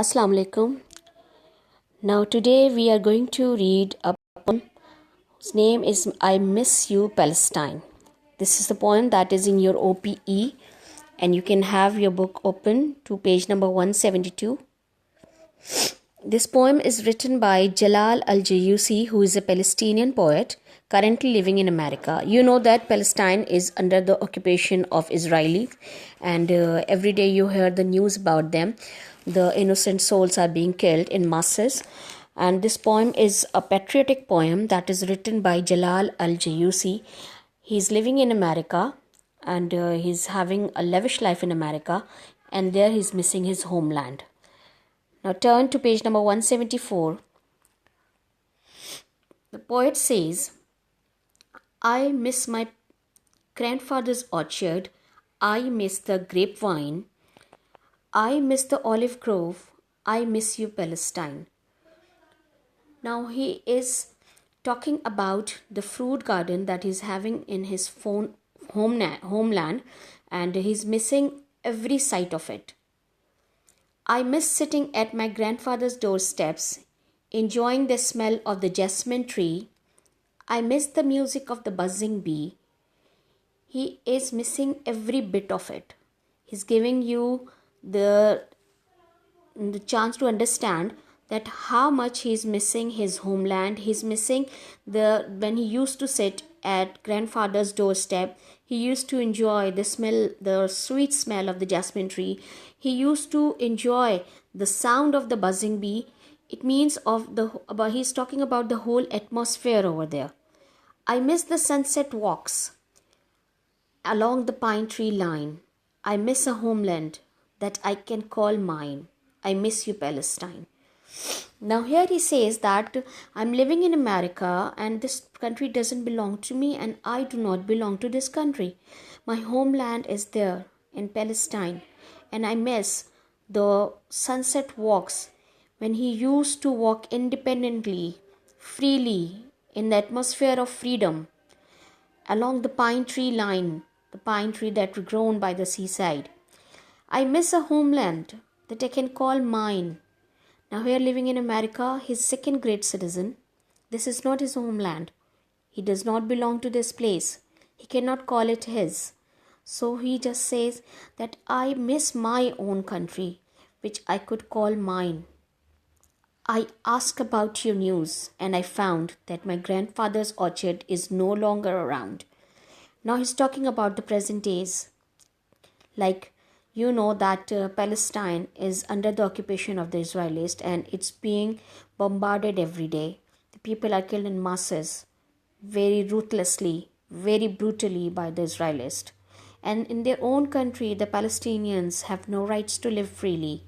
Assalamu alaikum. Now today we are going to read a poem whose name is I Miss You Palestine. This is the poem that is in your OPE and you can have your book open to page number 172. This poem is written by Jalal Al-Jayyousi, who is a Palestinian poet currently living in America. You know that Palestine is under the occupation of Israeli, and every day you hear the news about them. The innocent souls are being killed in masses. And this poem is a patriotic poem that is written by Jalal Al-Jayyousi. He's living in America and he's having a lavish life in America, and there he's missing his homeland. Now turn to page number 174. The poet says, I miss my grandfather's orchard. I miss the grapevine. I miss the olive grove. I miss you, Palestine. Now he is talking about the fruit garden that he's having in his homeland, and he's missing every sight of it. I miss sitting at my grandfather's doorsteps, enjoying the smell of the jasmine tree. I miss the music of the buzzing bee. He is missing every bit of it. He's giving you the chance to understand that how much he's missing his homeland. He's missing when he used to sit at grandfather's doorstep, he used to enjoy the sweet smell of the jasmine tree. He used to enjoy the sound of the buzzing bee. It means he's talking about the whole atmosphere over there. I miss the sunset walks along the pine tree line. I miss a homeland that I can call mine. I miss you, Palestine. Now here he says that I'm living in America and this country doesn't belong to me and I do not belong to this country. My homeland is there in Palestine, and I miss the sunset walks when he used to walk independently, freely, in the atmosphere of freedom along the pine tree line, the pine tree that was grown by the seaside. I miss a homeland that I can call mine. Now here living in America, he's second-grade citizen. This is not his homeland. He does not belong to this place. He cannot call it his. So he just says that I miss my own country, which I could call mine. I asked about your news and I found that my grandfather's orchard is no longer around. Now he's talking about the present days. Like, you know that Palestine is under the occupation of the Israelis and it's being bombarded every day. The people are killed in masses, very ruthlessly, very brutally by the Israelis. And in their own country, the Palestinians have no rights to live freely.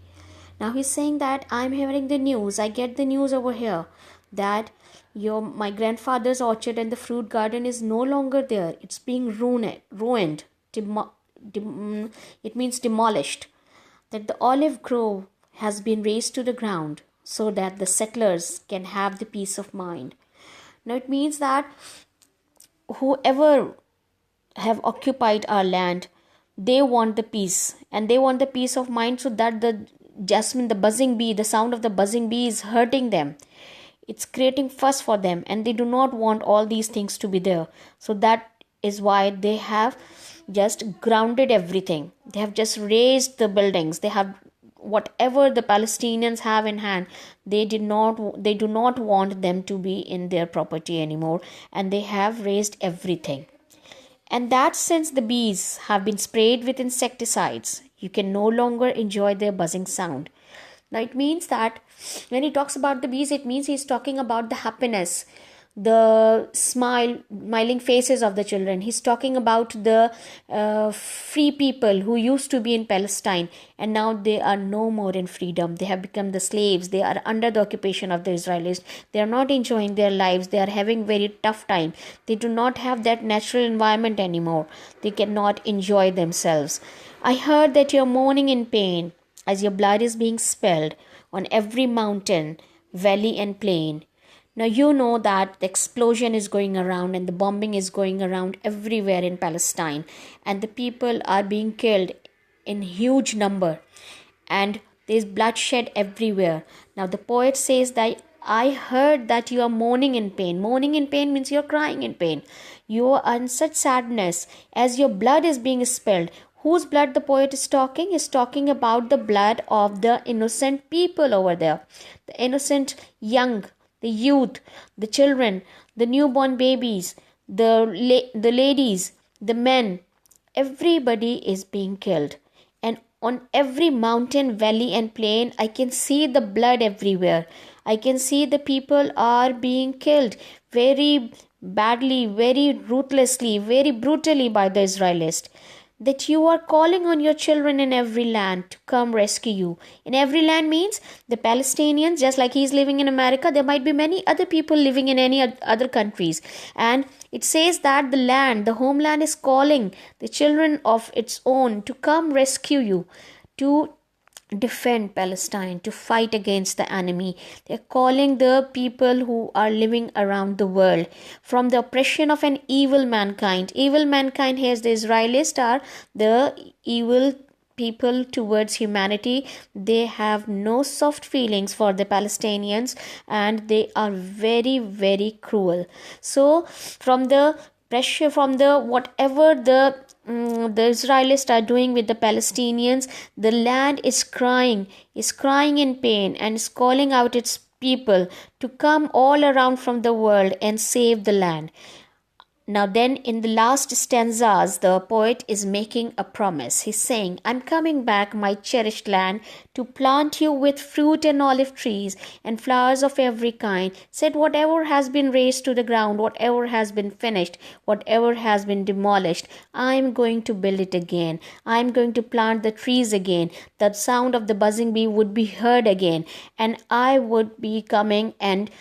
Now he's saying that I'm hearing the news, I get the news over here that my grandfather's orchard and the fruit garden is no longer there. It's being ruined, it means demolished. That the olive grove has been razed to the ground so that the settlers can have the peace of mind. Now it means that whoever have occupied our land, they want the peace and they want the peace of mind, so that the jasmine, the buzzing bee, the sound of the buzzing bee is hurting them. It's creating fuss for them and they do not want all these things to be there. So that is why they have just grounded everything. They have just raised the buildings. They have whatever the Palestinians have in hand. They do not want them to be in their property anymore, and they have raised everything. And that since the bees have been sprayed with insecticides, you can no longer enjoy their buzzing sound. Now it means that when he talks about the bees, it means he's talking about the happiness, the smiling faces of the children. He's talking about the free people who used to be in Palestine and now they are no more in freedom. They have become the slaves. They are under the occupation of the Israelis. They are not enjoying their lives. They are having very tough time. They do not have that natural environment anymore. They cannot enjoy themselves. I heard that you are mourning in pain as your blood is being spilled on every mountain, valley and plain. Now you know that the explosion is going around and the bombing is going around everywhere in Palestine, and the people are being killed in huge number, and There is bloodshed everywhere. Now the poet says that I heard that you are mourning in pain. Mourning in pain means you're crying in pain. You are in such sadness as your blood is being spilled. Whose blood the poet is talking? Is talking about the blood of the innocent people over there. The innocent young, the youth, the children, the newborn babies, the ladies, the men. Everybody is being killed. And on every mountain, valley, and plain, I can see the blood everywhere. I can see the people are being killed very badly, very ruthlessly, very brutally by the Israelis. That you are calling on your children in every land to come rescue you. In every land means the Palestinians, just like he's living in America, there might be many other people living in any other countries. And it says that the land, the homeland is calling the children of its own to come rescue you, to defend Palestine, to fight against the enemy. They're calling the people who are living around the world from the oppression of an evil mankind. Evil mankind here, the Israelis are the evil people towards humanity. They have no soft feelings for the Palestinians, and they are very, very cruel. So from the pressure, from the whatever the Israelis are doing with the Palestinians, the land is crying in pain, and is calling out its people to come all around from the world and save the land. Now then, in the last stanzas, the poet is making a promise. He's saying, I'm coming back, my cherished land, to plant you with fruit and olive trees and flowers of every kind. Said whatever has been raised to the ground, whatever has been finished, whatever has been demolished, I'm going to build it again. I'm going to plant the trees again. The sound of the buzzing bee would be heard again. And I would be coming and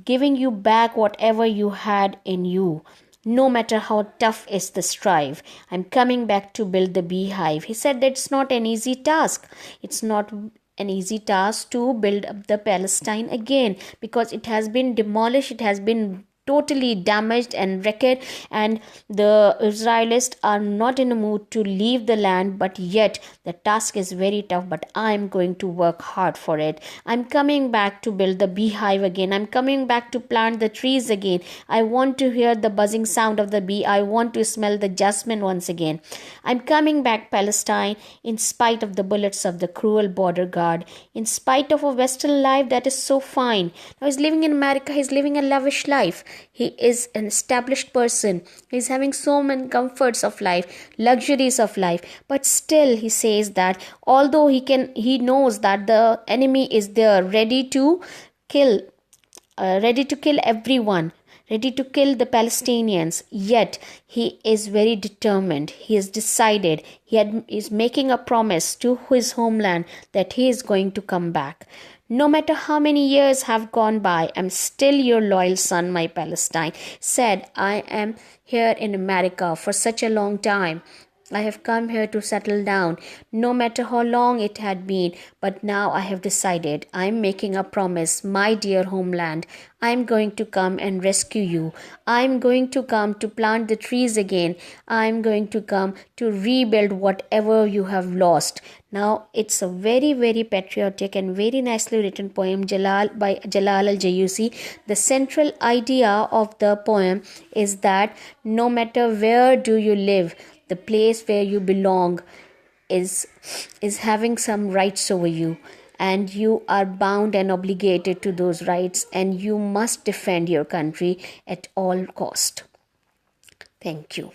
giving you back whatever you had in you. No matter how tough is the strive, I'm coming back to build the beehive. He said that's not an easy task. It's not an easy task to build up the Palestine again, because it has been demolished, it has been totally damaged and wrecked, and the Israelis are not in a mood to leave the land. But yet the task is very tough, but I'm going to work hard for it. I'm coming back to build the beehive again. I'm coming back to plant the trees again. I want to hear the buzzing sound of the bee. I want to smell the jasmine once again. I'm coming back, Palestine, in spite of the bullets of the cruel border guard, in spite of a Western life that is so fine. Now he's living in America, he's living a lavish life. He is an established person. He's having so many comforts of life, luxuries of life. But still he says that although he knows that the enemy is there, ready to kill everyone, ready to kill the Palestinians, yet he is very determined. He is decided. Is making a promise to his homeland that he is going to come back. No matter how many years have gone by, I'm still your loyal son, my Palestine. Said, I am here in America for such a long time. I have come here to settle down, no matter how long it had been, but now I have decided. I am making a promise, my dear homeland. I am going to come and rescue you. I am going to come to plant the trees again. I am going to come to rebuild whatever you have lost. Now, it's a very, very patriotic and very nicely written poem by Jalal Al-Jayyousi. The central idea of the poem is that no matter where do you live, the place where you belong is having some rights over you, and you are bound and obligated to those rights, and you must defend your country at all cost. Thank you.